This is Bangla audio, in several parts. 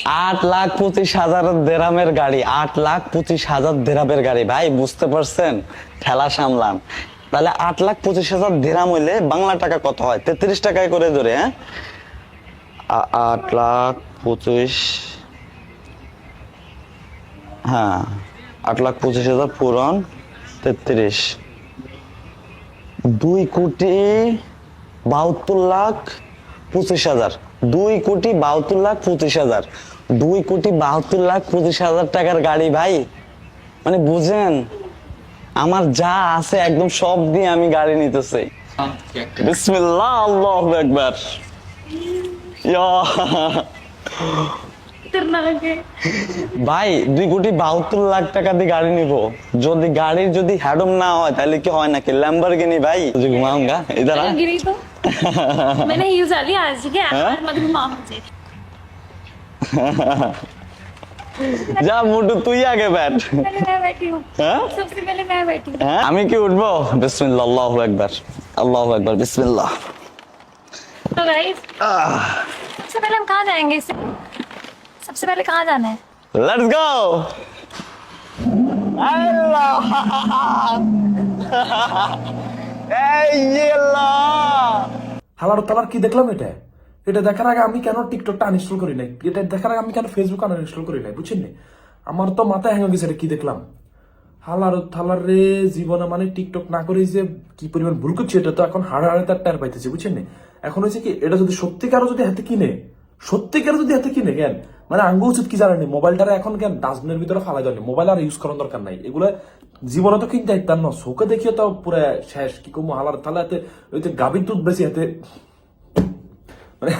8,25,000 দেরামের গাড়ি, 8,25,000 দেরামের গাড়ি। ভাই বুঝতে পারছেন, ঠেলা সামলান। তাহলে 8,25,000 দেরাম হইলে বাংলা টাকা কত হয়? 33 টাকায় করে ধরে, হ্যাঁ 8,25,000, হ্যাঁ 8,25,000 পূরণ 33, 2,72,25,000, 2,72,25,000, 2,72,25,000 টাকার গাড়ি ভাই। মানে বুঝেন, আমার যা আছে একদম সব দিয়ে আমি গাড়ি নিতেছি। বিসমিল্লাহ, আল্লাহু আকবার। ইয়া ভাই 2,72,00,000 টাকা দিয়ে গাড়ি নিবো। যদি গাড়ির যদি হ্যাডম না হয় তাহলে কি হয় নাকি? ল্যাম্বরগিনি ভাই। ঘুমাऊंगा इधर आ। मैंने यूज लिया आज के मत घुमा मुझे। যা মুটু তুই আগে ব্যাট। पहले मैं बैठी हूँ, सबसे पहले मैं बैठी हूँ। আমি কি উঠবো? বিসমিল্লাহ, আল্লাহু আকবার, আল্লাহু আকবার, বিসমিল্লাহ। तो गाइस सबसे पहले हम कहाँ जाएंगे? सबसे पहले कहाँ जाना है? Let's go. আল্লাহ এই আল্লাহ। হালার তালার কি দেখলাম? এটা এটা দেখার আগে আমি কেন টিকটকটা আনইনস্টল করি নাই? এটা দেখার আগে আমি কেন ফেসবুক আনইনস্টল করি নাই? বুঝছেন? আমার তো মাথায় হ্যাং গেছে। এটা কি দেখলাম? হালার থালার রে, জীবনে মানে টিকটক না করে যে কি পরিমাণ ভুল করছে এটা তো এখন হাড়ে হাড়ে তার টের পাইতেছে। বুঝছেন? এখন হয়েছে কি, এটা যদি সত্যিকারও যদি হাতে কিনে, সত্যিকার যদি হাতে কিনে কেন মানে আঙ্গ উচিত কি জানেনি, মোবাইলটা এখন কেন ডাস্টবিনের ভিতরে ফালাই দেয়নি। মোবাইল আর ইউজ করার দরকার নাই। এগুলো জীবনে তো কিনতে ইত্যার না, চোখে দেখিও তো পুরো শেষ। কি কমো হালার থালা হাতে ওই যে গাভীর দুধ বেশি হাতে, মানে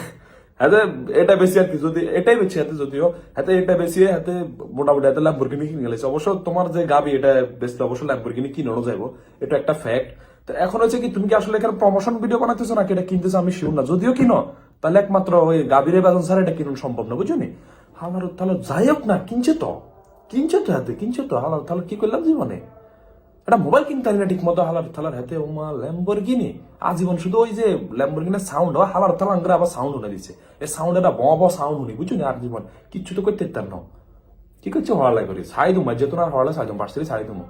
হাতে এটা বেশি আর কি। যদি এটাই বেশি হাতে, যদিও হাতে এটা বেশি হাতে মোটামুটি হাতে ল্যাম্বরগিনি কিনে গেছে। অবশ্য তোমার যে গাবি এটা বেশি অবশ্য ল্যাম্বরগিনি কিনানো যাবো, এটা একটা ফ্যাক্ট। তো এখন হচ্ছে কি, তুমি কি আসলে এখানে প্রমোশন ভিডিও বানাতেছো নাকি এটা কিনতেছো? আমি শিওর না। যদিও কিনো তাহলে একমাত্র ওই গাভীরে বেতন ছাড়া এটা কিনুন সম্ভব না। বুঝছো নি? হালার তাহলে যাই হোক না, কিনছে তো হাতে, কিনছে তো। হালার তাহলে কি করলাম জীবনে? একটা মোবাইল কিনতে পারি না ঠিক মতো। হালার থালার হাতে ওমা ল্যাম্বরগিনি আজীবন। শুধু ওই যে ল্যাম্বরগিনির সাউন্ড হয়, হালার থালা আঙ্গরে আবার সাউন্ড শুনে দিচ্ছে। এই সাউন্ড একটা ব সাউন্ড শুনি। বুঝছো না? আর জীবন কিচ্ছু তো করতে পারতাম না। কি করছে হওয়া লাগে করি ছাই দুমা, যেহেতু না হওয়ালে ছাই দুম পারছি ছাই দুমো।